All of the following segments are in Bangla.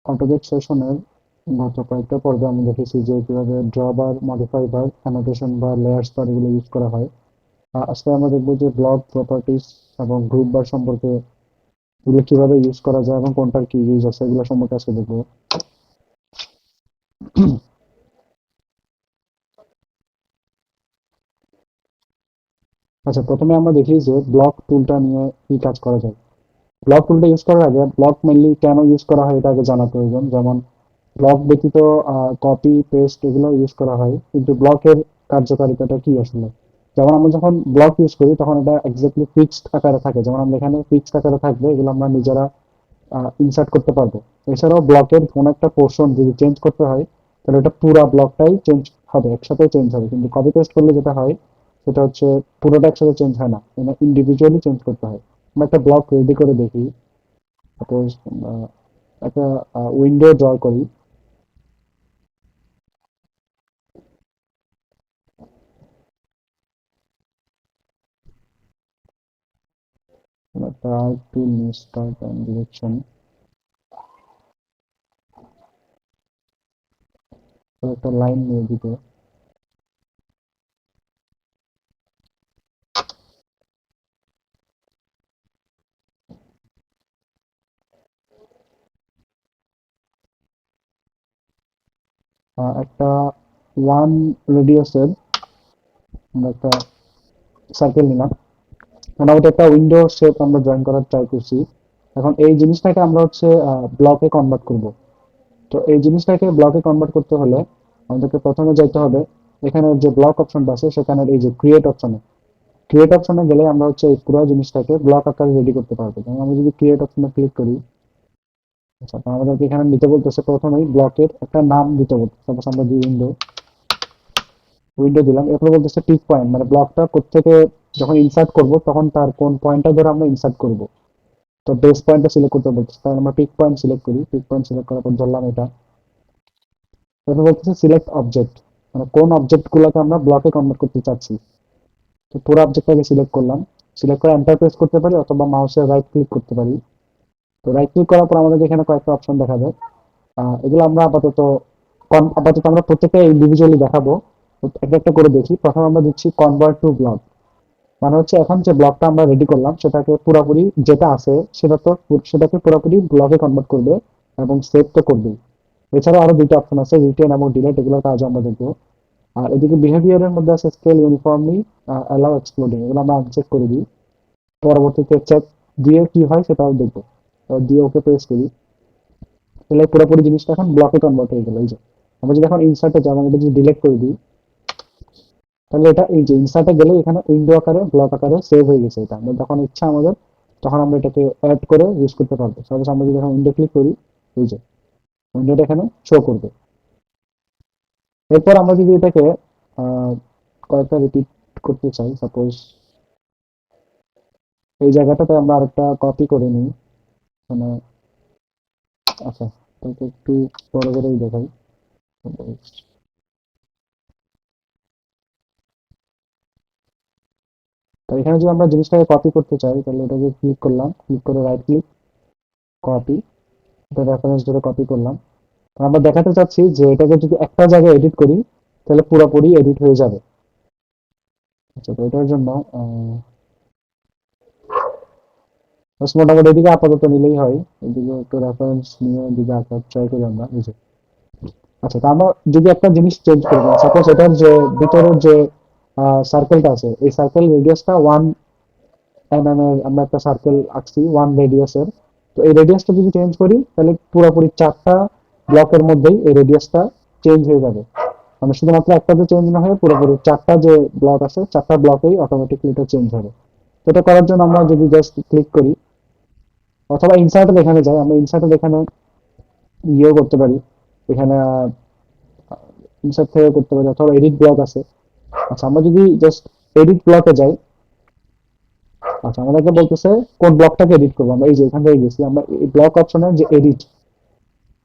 অটোক্যাড সেশনের গত কয়েকটা পর্বে আমি দেখেছি যে কিভাবে ড্র বার, মডিফাই বার, অ্যানোটেশন বা লেয়ার্স বার এগুলো ইউজ করা হয়। আজকে আমরা দেখবো যে ব্লক প্রপার্টিস এবং গ্রুপ বার সম্পর্কে, এগুলো কিভাবে ইউজ করা যায় এবং কোনটার কি ইউজ আছে এগুলো সম্পর্কে আজকে দেখবো। আচ্ছা, প্রথমে আমরা দেখি যে ব্লক টুলটা নিয়ে কি কাজ করা যায়। ব্লক টুলটা ইউজ করার আগে ব্লক মেনলি কেন ইউজ করা হয় এটা আগে জানা প্রয়োজন। যেমন ব্লক ব্যতীত কপি পেস্ট এগুলো ইউজ করা হয়, কিন্তু ব্লকের কার্যকারিতাটা কি আসলে। যেমন আমরা যখন ব্লক ইউজ করি তখন এটা এক্স্যাক্টলি ফিক্সড আকারে থাকে, যেমন আমরা এখানে ফিক্সড আকারে থাকবে, এগুলো আমরা নিজেরা ইনসার্ট করতে পারবো। এছাড়াও ব্লকের কোনো একটা পোর্শন যদি চেঞ্জ করতে হয় তাহলে এটা পুরো ব্লকটাই চেঞ্জ হবে, একসাথে চেঞ্জ হবে। কিন্তু কপি পেস্ট করলে যেটা হয় সেটা হচ্ছে পুরোটা একসাথে চেঞ্জ হয় না, এটা ইন্ডিভিজুয়ালি চেঞ্জ করতে হয়। আমরা একটা ব্লক রেডি করে দেখি। সাপোজ একটা উইন্ডো ড্র করি। একটা টুল নিয়ে স্টার্ট অ্যান্ড ডিরেকশন, একটা লাইন নিয়ে দিতে। একটা ওয়ান রেডিয়াসের আমরা একটা সার্কেল নিলাম। মোটামুটি একটা উইন্ডো শেপ আমরা ড্রয়িং করার ট্রাই করছি। এখন এই জিনিসটাকে আমরা হচ্ছে ব্লকে কনভার্ট করব। তো এই জিনিসটাকে ব্লকে কনভার্ট করতে হলে আমাদেরকে প্রথমে যাইতে হবে এখানে যে ব্লক অপশনটা আছে সেখানে এই যে ক্রিয়েট অপশনে গেলে আমরা হচ্ছে এই পুরো জিনিসটাকে ব্লক আকারে রেডি করতে পারবো। যেমন আমি যদি ক্রিয়েট অপশনে ক্লিক করি, আচ্ছা, তো আমাদেরকে এখানে নিতে বলতেছে প্রথমেই ব্লকের একটা নাম দিতে বলতেছে। সাপোজ আমরা দিই উইন্ডো, উইন্ডো দিলাম। এরপর বলতেছে পিক পয়েন্ট, মানে ব্লকটা কোত্থেকে যখন ইনসার্ট করব তখন তার কোন পয়েন্টটা ধরে আমরা ইনসার্ট করব। তো বেস পয়েন্টটা সিলেক্ট করতে বলতেছে, তাহলে আমরা পিক পয়েন্ট সিলেক্ট করি। পিক পয়েন্ট সিলেক্ট করার পর ধরলাম এটা। এরপর বলতেছে সিলেক্ট অবজেক্ট, মানে কোন অবজেক্ট গুলোকে আমরা ব্লকে কনভার্ট করতে চাচ্ছি। তো পুরো অবজেক্টটাকে সিলেক্ট করলাম। সিলেক্ট করে এন্টার প্রেস করতে পারি অথবা মাউসের রাইট ক্লিক করতে পারি। তো রাইট ক্লিক করার পর আমাদের এখানে কয়েকটা অপশন দেখাবে। এগুলো আমরা আপাতত আমরা প্রত্যেকটা ইন্ডিভিজুয়ালি দেখাবো। তো একটা একটা করে দেখি। প্রথমে আমরা দিচ্ছি কনভার্ট টু ব্লক, মানে হচ্ছে এখন যে ব্লকটা আমরা রেডি করলাম সেটাকে পুরোপুরি যেটা আছে সেটাকে পুরোপুরি ব্লকে কনভার্ট করবে এবং সেভ তো করবেই। এছাড়াও আরো দুইটা অপশন আছে, রিটেন এবং ডিলিট, এগুলোর কাজ আমরা দেখবো। আর এদিকে বিহেভিয়ারের মধ্যে আছে স্কেল ইউনিফর্মলি, অ্যালাউ এক্সপ্লোডিং, এগুলো আমরা আনচেক করে দিই। পরবর্তীতে চেক দিয়ে কি হয় সেটাও দেখবো। দিয়ে ওকে প্রেস করি, তাহলে পুরোপুরি জিনিসটা এখন ব্লকে কনভার্ট হয়ে গেল। এই যে আমরা যদি এখন ইনসার্টে যাই, আমরা এটা যদি ডিলিট করে দিই, তাহলে এটা এই যে ইনসার্টে গেলে এখানে উইন্ডো আকারে ব্লক আকারে সেভ হয়ে গেছে। এটা আমরা যখন ইচ্ছা আমাদের তখন আমরা এটাকে অ্যাড করে ইউজ করতে পারবো। সাপোজ আমরা যদি এখন উইন্ডো ক্লিক করি, এই যে উইন্ডোটা এখানে শো করবে। এরপর আমরা যদি এটাকে আহ, কয়েকটা রিপিট করতে চাই, সাপোজ এই জায়গাটাতে আমরা আরেকটা কপি করে নিই মানে। আচ্ছা, এটাকে একটু বড় করেই দেখাই। তো এখানে যদি আমরা জিনিসটাকে কপি করতে চাই তাহলে এটাকে ক্লিক করলাম, ক্লিক করে রাইট ক্লিক, কপি, এটা রেফারেন্স ধরে কপি করলাম। তো আমরা দেখাতে চাচ্ছি যে এটাকে যদি একটা জায়গায় এডিট করি তাহলে পুরোপুরি এডিট হয়ে যাবে। আচ্ছা, তো এটার জন্য মোটামুটি এদিকে আপাতত নিলেই হয়। এদিকে একটু রেফারেন্স নিয়ে এদিকে আঁকার ট্রাই করি আমরা, এই যে। আচ্ছা, তো আমরা যদি একটা জিনিস চেঞ্জ করবো, সাপোজ এটার যে ভিতরের যে সার্কেলটা আছে এই সার্কেল রেডিয়াসটা 1 mm এর আমরা একটা সার্কেল আঁকছি 1 রেডিয়াসের। তো এই রেডিয়াসটা যদি চেঞ্জ করি তাহলে পুরোপুরি চারটা ব্লকের মধ্যেই এই রেডিয়াসটা চেঞ্জ হয়ে যাবে। মানে শুধুমাত্র একটাতে চেঞ্জ না হয়ে পুরোপুরি চারটা যে ব্লক আছে চারটা ব্লকেই অটোমেটিকলি এটা চেঞ্জ হবে। তো এটা করার জন্য আমরা যদি জাস্ট ক্লিক করি অথবা ইনসার্টের এখানে যাই, আমরা ইনসার্টের এখানে ইয়েও করতে পারি। এখানে ইনসার্ট থেকে করতে পারি অথবা এডিট ব্লক আছে। আচ্ছা, আমরা যদি জাস্ট এডিট ব্লকে যাই, আচ্ছা আমাদেরকে বলতেছে কোন ব্লকটাকে এডিট করবো। আমরা এই যে এখান থেকে গেছি, আমরা এই ব্লক অপশনে যে এডিট,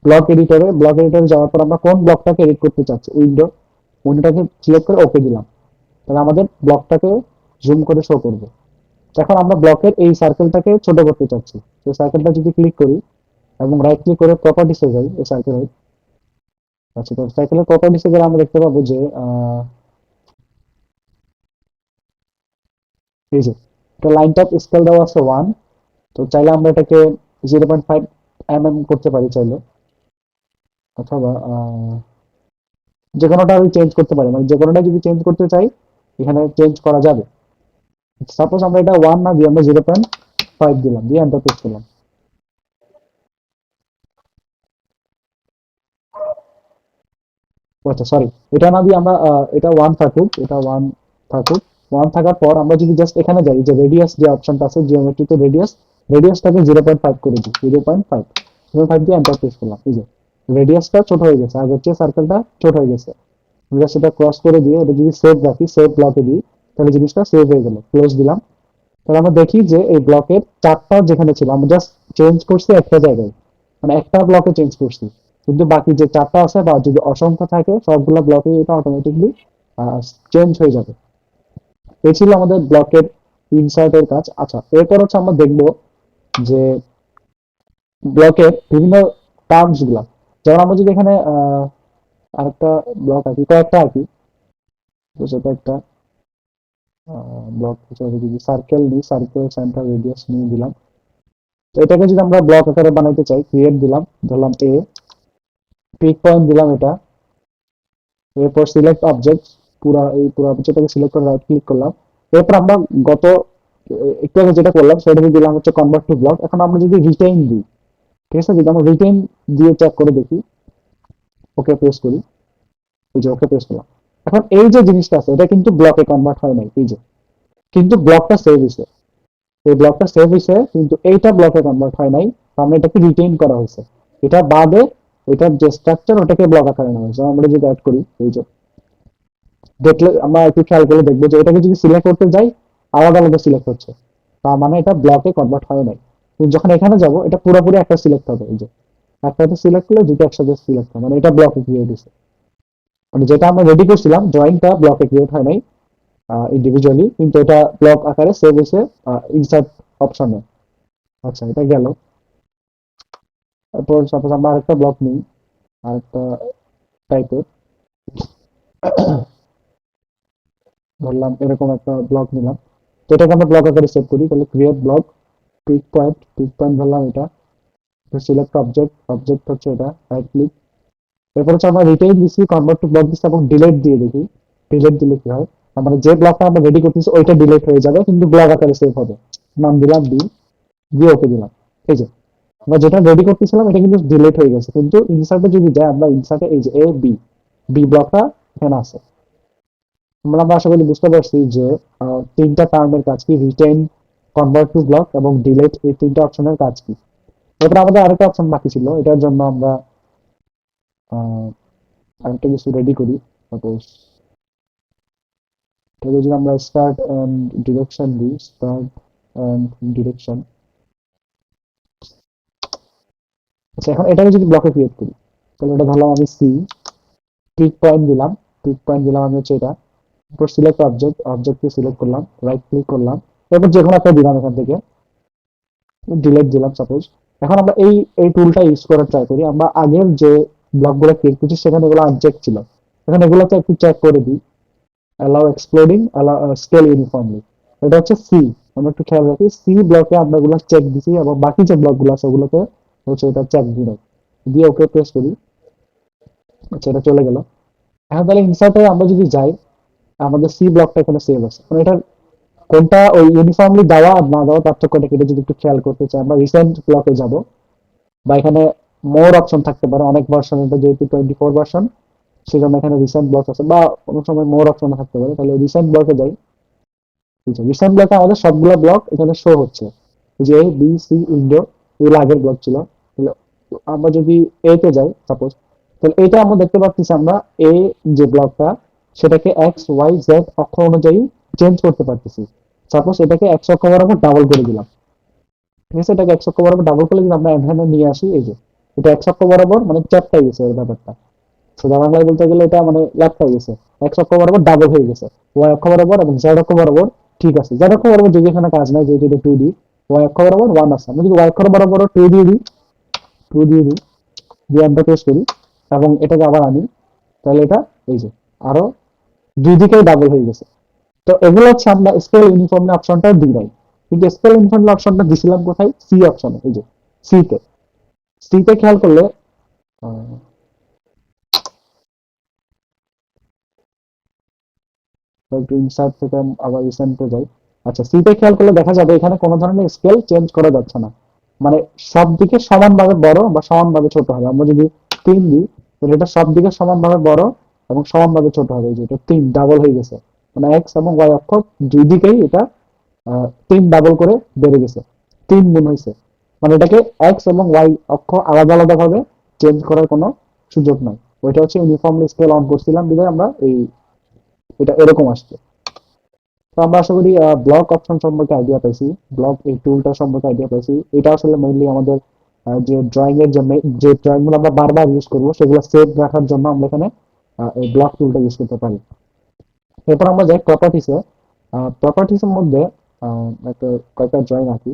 ব্লক এডিটরে যাওয়ার পর আমরা কোন ব্লকটাকে এডিট করতে চাচ্ছি, উইন্ডোটাকে সিলেক্ট করে ওকে দিলাম। তাহলে আমাদের ব্লকটাকে জুম করে শো করবে। এখন আমরা ব্লকের এই সার্কেলটাকে ছোট করতে চাচ্ছি। তো সার্কেলটা যদি ক্লিক করি, এবং রাইট ক্লিক করে প্রপার্টিসে যাই এই সার্কেলের। আচ্ছা, তো সার্কেলের প্রপার্টিসে গেলে আমরা দেখতে পাবো যে এই যে এটা লাইন টপ স্কেল দেওয়া আছে 1। তো চাইলে আমরা এটাকে 0.5 করতে পারি চাইলে, অথবা যে কোনোটা আমি চেঞ্জ করতে পারি, মানে যে কোনোটা যদি চেঞ্জ করতে চাই এখানে চেঞ্জ করা যাবে। সাপোজ আমরা এটা 1 না দিয়ে আমরা 0.5 দিলাম, দিয়ে এন্টার প্রেস করলাম। আচ্ছা সরি, এটা না দিয়ে আমরা এটা 1 থাকুক, এটা 1 থাকুক। 1 থাকার পর আমরা যদি জাস্ট এখানে যাই, যে রেডিয়াস যে অপশনটা আছে জিওমেট্রিতে রেডিয়াস, রেডিয়াসটাকে 0.5 করে দিই, 0.5। 0.5 দিয়ে এন্টার প্রেস করলাম। এই যে রেডিয়াসটা ছোট হয়ে গেছে, আগের চেয়ে সার্কেলটা ছোট হয়ে গেছে। আমরা সেটা ক্রস করে দিয়ে এটা যদি সেভ রাখি, সেভ ব্লকে দিই, তাহলে জিনিসটা সেভ হয়ে গেল, ক্লোজ দিলাম। তাহলে আমরা দেখি যে এই ব্লকের চারটা যেখানে ছিল আমরা জাস্ট চেঞ্জ করছি একটা জায়গায়, মানে একটা ব্লকে চেঞ্জ করছি, কিন্তু বাকি যে চারটা আছে বা যদি অসংখ্য থাকে সবগুলো ব্লকে এটা অটোমেটিকলি চেঞ্জ হয়ে যাবে। এই ছিল আমাদের ব্লকের ইনসার্টের কাজ। আচ্ছা, এরপর হচ্ছে আমরা দেখবো যে ব্লকের বিভিন্ন টার্মস গুলা, যেমন আমরা যদি এখানে আরেকটা ব্লক আঁকি, কয়েকটা আঁকি, তো সেটা একটা ব্লক হিসেবে যদি সার্কেল নিই, সার্কেল সেন্টার রেডিয়াস নিয়ে দিলাম। তো এটাকে যদি আমরা ব্লক আকারে বানাইতে চাই, ক্রিয়েট দিলাম, ধরলাম এ, পিক পয়েন্ট দিলাম এটা, এরপর সিলেক্ট অবজেক্ট, পুরো অবজেক্টটাকে সিলেক্ট করে রাইট ক্লিক করলাম। এরপর আমরা গত একটু আগে যেটা করলাম সেটাকে দিলাম হচ্ছে কনভার্ট টু ব্লক। এখন আমরা যদি রিটেইন দিই, ঠিক আছে, যদি আমরা রিটেইন দিয়ে চেক করে দেখি, ওকে প্রেস করি, এই যে ওকে প্রেস করলাম। এখন এই যে জিনিসটা আছে এটা কিন্তু ব্লকে কনভার্ট হয় নাই, এই যে, কিন্তু ব্লকটা সেভ হয়েছে, এই ব্লকটা সেভ হয়েছে, কিন্তু এইটা ব্লকে কনভার্ট হয় নাই, কারণ এটাকে রিটেইন করা হয়েছে। এটা বাদে এটার যে স্ট্রাকচার ওটাকে ব্লক আকারে নেওয়া হয়েছে। আমরা যদি অ্যাড করি, এই যে দেখলে আমরা একটু খেয়াল করে দেখবো যে এটাকে যদি সিলেক্ট করতে যাই আলাদা আলাদা সিলেক্ট হচ্ছে, তার মানে এটা ব্লকে কনভার্ট হয় নাই। কিন্তু যখন এখানে যাব এটা পুরোপুরি একটা সিলেক্ট হবে, এই যে একটাতে সিলেক্ট করলে দুটো একসাথে সিলেক্ট হবে, মানে এটা ব্লকে ক্রিয়েট হয়েছে। মানে যেটা আমরা রেডি করছিলাম ড্রয়িংটা ব্লকে ক্রিয়েট হয় নাই ইন্ডিভিজুয়ালি, কিন্তু এটা ব্লক আকারে সেভ হয়েছে ইনসার্ট অপশনে। আচ্ছা, এটা গেল। তারপর সাপোজ আমরা আরেকটা ব্লক নিই, আরেকটা টাইপের, ধরলাম এরকম একটা ব্লক নিলাম। তো এটাকে আমরা ব্লক আকারে সেভ করি, তাহলে create block, pick point, pick point ধরলাম এটা, সিলেক্ট অবজেক্ট, অবজেক্ট হচ্ছে এটা, রাইট ক্লিক। এরপর হচ্ছে আমরা রিটেইন দিচ্ছি, কনভার্ট টু ব্লক দিচ্ছি এবং ডিলেট দিয়ে দেখি। ডিলেট দিলে কি হয়, আমরা যে ব্লকটা আমরা রেডি করতেছি ওইটা ডিলেট হয়ে যাবে, কিন্তু ব্লক আকারে সেভ হবে। নাম দিলাম বি, দিয়ে ওকে দিলাম। এই যে আমরা যেটা রেডি করতেছিলাম এটা কিন্তু ডিলেট হয়ে গেছে, কিন্তু ইনসার্টে যদি যাই আমরা ইনসার্টে এই যে এ বি, বি ব্লকটা এখানে আছে। আমরা আশা করি বুঝতে পারছি যে তিনটা টার্মের কাজ কি, রিটেইন, কনভার্ট টু ব্লক এবং ডিলেট, এই তিনটা অপশনের কাজ কি। এরপর আমাদের আরেকটা অপশন বাকি ছিল, এটার জন্য আমরা আহ, আরেকটা কিছু রেডি করি। সাপোজ এটাকে যদি আমরা স্টার্ট এন্ড ডিরেকশন দিই, স্টার্ট এন্ড ডিরেকশন। আচ্ছা, এখন এটাকে যদি ব্লকে ক্রিয়েট করি, তাহলে এটা ধরলাম আমি সি, পিক পয়েন্ট দিলাম, পিক পয়েন্ট দিলাম আমি হচ্ছে এটা, এরপর সিলেক্ট অবজেক্ট, অবজেক্টকে সিলেক্ট করলাম, রাইট ক্লিক করলাম, এরপর যে কোনো একটা দিলাম এখান থেকে, ডিলেট দিলাম সাপোজ। এখন আমরা এই টুলটা ইউজ করার ট্রাই করি। আমরা আগের যে ব্লকগুলো ক্রিয়েট করছি সেখানে এগুলো আনচেক ছিল, এখন এগুলোকে একটু চেক করে দিই। Allow exploding, allow scale uniformly, এটা হচ্ছে সি। আমরা একটু খেয়াল রাখি, সি ব্লকে আমরা এগুলো চেক দিছি এবং বাকি যে ব্লকগুলো আছে ওগুলোকে হচ্ছে এটা চেক দিই নাই। দিয়ে ওকে প্রেস করি। আচ্ছা, এটা চলে গেল। এখন তাহলে ইনসার্টে আমরা যদি যাই, আমাদের সি ব্লকটা এখানে সেভ আছে। এখন এটার কোনটা ওই ইউনিফর্মলি দেওয়া আর না দেওয়া পার্থক্যটা কেটে যদি একটু খেয়াল করতে চাই, আমরা রিসেন্ট ব্লকে যাব, বা এখানে মোর অপশন থাকতে পারে, অনেক ভার্সন, এটা যেহেতু 24 ভার্সন সেজন্য এখানে রিসেন্ট ব্লক আছে, বা কোনো সময় মোর অপশন থাকতে পারে। তাহলে রিসেন্ট ব্লকে যাই, রিসেন্ট ব্লকে আমাদের সবগুলো ব্লক এখানে শো হচ্ছে, যে এ বি সি উইন্ডো, এগুলো আগের ব্লক ছিল। তাহলে আমরা যদি এ তে যাই সাপোজ, তাহলে এটা আমরা দেখতে পাচ্ছি আমরা এ যে ব্লকটা সেটাকে এক্স ওয়াই জেড অক্ষ অনুযায়ী চেঞ্জ করতে পারতেছি। সাপোজ এটাকে এক্স অক্ষ বরাবর ডাবল করে দিলাম, ঠিক আছে, এটাকে এক্স অক্ষ বরাবর ডাবল করলে যদি আমরা এখানে নিয়ে আসি, এই যে এটা এক্স অক্ষ বরাবর মানে চ্যাপ্টাই গেছে এই ব্যাপারটা। সোজা বাংলায় বলতে গেলে এটা মানে ল্যাপটা গেছে, এক্স অক্ষ বরাবর ডাবল হয়ে গেছে, ওয়াই অক্ষ বরাবর এবং জেড অক্ষ বরাবর ঠিক আছে। জেড অক্ষ বরাবর যদি এখানে কাজ নাই, যেহেতু এটা 2D, ওয়াই অক্ষ বরাবর 1 আছে। আমরা যদি ওয়াই অক্ষ বরাবর 2 দিয়ে দিই, টু দিয়ে দিই, দিয়ে এন্টার প্রেস করি এবং এটাকে আবার আনি, তাহলে এটা এই যে আরো দুই দিকেই ডাবল হয়ে গেছে। তো এগুলো হচ্ছে আমরা স্কেল ইউনিফর্মলি অপশনটা দিই নাই, কিন্তু স্কেল ইউনিফর্মলি অপশনটা দিছিলাম কোথায়, সি অপশনে, এই যে সি তে। সি তে খেয়াল করলে আহ, একটু ইনসার্ট থেকে আবার রিসেন্টে যাই। আচ্ছা, সি তে খেয়াল করলে দেখা যাবে এখানে কোনো ধরনের স্কেল চেঞ্জ করা যাচ্ছে না, মানে সব দিকে সমানভাবে বড় বা সমানভাবে ছোট হবে। আমরা যদি 3 দিই, তাহলে এটা সব দিকে সমানভাবে বড় এবং সমানভাবে ছোট হবে। এই যে এটা 3 ডাবল হয়ে গেছে, মানে এক্স এবং ওয়াই অক্ষ দুই দিকেই এটা 3 ডাবল করে বেড়ে গেছে, 3 গুণ হয়েছে। মানে এটাকে এক্স এবং ওয়াই অক্ষ আলাদা আলাদা ভাবে চেঞ্জ করার কোনো সুযোগ নাই। ওইটা হচ্ছে ইউনিফর্মলি স্কেল অন করছিলাম বিধায় আমরা এই এটা এরকম আসছে। তো আমরা আশা করি ব্লক অপশন সম্পর্কে আইডিয়া পাইছি, ব্লক এই টুলটা সম্পর্কে আইডিয়া পাইছি। এটা আসলে মেইনলি আমাদের যে ড্রয়িং এর জন্য, যে ড্রয়িং গুলো আমরা বারবার ইউজ করবো সেগুলো সেভ রাখার জন্য আমরা এখানে এই ব্লক টুলটা ইউজ করতে পারি। এরপর আমরা যাই প্রপার্টিসে। প্রপার্টিসের মধ্যে একটা কয়েকটা ড্রয়িং আঁকি।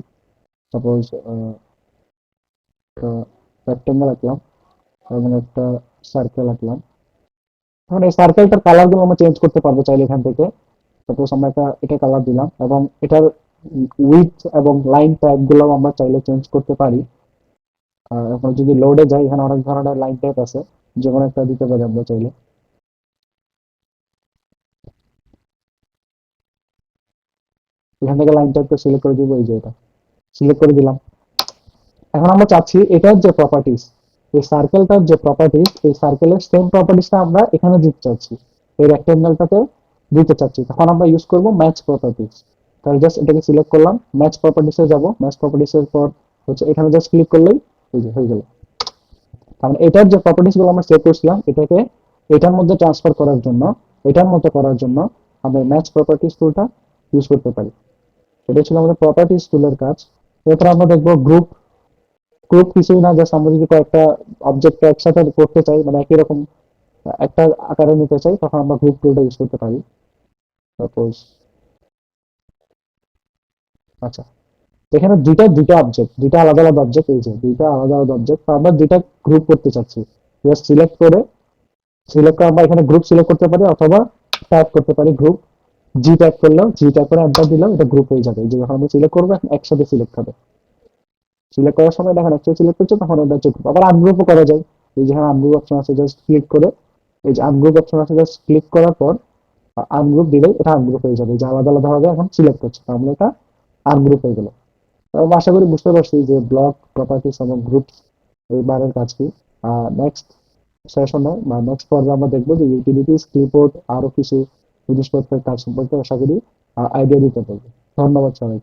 সাপোজ একটা রেক্টেঙ্গেল আঁকলাম এবং একটা সার্কেল আঁকলাম। এখন এই সার্কেলটার কালার গুলো আমরা চেঞ্জ করতে পারবো চাইলে এখান থেকে। সাপোজ আমরা এটা কালার দিলাম এবং এটার উইথ এবং লাইন টাইপ গুলো আমরা চাইলে চেঞ্জ করতে পারি। এখন যদি লোডে যাই, এখানে অনেক ধরনের লাইন টাইপ আছে, যে কোনো একটা দিতে পারি আমরা চাইলে। এখান থেকে লাইন টাইপটা সিলেক্ট করে দিব, এই যে এটা সিলেক্ট করে দিলাম। এখন আমরা চাচ্ছি এটার যে প্রপার্টিস, এই সার্কেলটার যে প্রপার্টিস, এই সার্কেলের সেম প্রপার্টিসটা আমরা এখানে দিতে চাচ্ছি, এই রেক্টেঙ্গেলটাতে দিতে চাচ্ছি। তখন আমরা ইউজ করব ম্যাচ প্রপার্টিস। তাহলে জাস্ট এটাকে সিলেক্ট করলাম, ম্যাচ প্রপার্টিসে যাব, ম্যাচ প্রপার্টিসের পর হচ্ছে এখানে জাস্ট ক্লিক করলেই এই যে হয়ে গেল। কারণ এটার যে প্রপার্টিস গুলো আমরা সেভ করছিলাম, এটাকে এটার মধ্যে ট্রান্সফার করার জন্য, এটার মতো করার জন্য আমরা ম্যাচ প্রপার্টিস টুলটা ইউজ করতে পারি। এটা ছিল আমাদের প্রপার্টিস টুলের কাজ। এরপর আমরা দেখবো গ্রুপ। গ্রুপ কিছুই না, জাস্ট আমরা যদি কয়েকটা অবজেক্ট একসাথে করতে চাই, মানে একই রকম একটা আকারে নিতে চাই, তখন আমরা গ্রুপ টুলটা ইউজ করতে পারি। সাপোজ আচ্ছা, এখানে দুইটা দুইটা অবজেক্ট, দুইটা আলাদা আলাদা অবজেক্ট, এই যে দুইটা আলাদা আলাদা অবজেক্ট, তো আমরা দুইটা গ্রুপ করতে চাচ্ছি। জাস্ট সিলেক্ট করে আমরা এখানে গ্রুপ সিলেক্ট করতে পারি, অথবা টাইপ করতে পারি গ্রুপ। জি টাইপ করলেও, জি টাইপ করে এন্টার দিলেও এটা গ্রুপ হয়ে যাবে। এই যে যখন আমরা সিলেক্ট করবো এখন একসাথে সিলেক্ট হবে। সিলেক্ট করার সময় দেখেন একসাথে সিলেক্ট করছে, তখন এটা হচ্ছে গ্রুপ। আবার আনগ্রুপও করা যায়। এই যে এখানে আনগ্রুপ অপশন আছে, জাস্ট ক্লিক করে, এই যে আনগ্রুপ অপশন আছে, জাস্ট ক্লিক করার পর আনগ্রুপ দিলেই এটা আনগ্রুপ হয়ে যাবে। এই যে আলাদা আলাদা ভাবে এখন সিলেক্ট হচ্ছে, তাহলে এটা আনগ্রুপ হয়ে গেল। তো আশা করি বুঝতে পারছি যে ব্লক, প্রপার্টিস এবং গ্রুপ এইবারের কাজ কি। নেক্সট সেশনে বা নেক্সট পর্বে আমরা দেখবো যে ইউটিলিটিস, ক্লিপবোর্ড, আরো কিছু জিনিসপত্রের কাজ সম্পর্কে আশা করি আইডিয়া দিতে পারবো। ধন্যবাদ সবাই।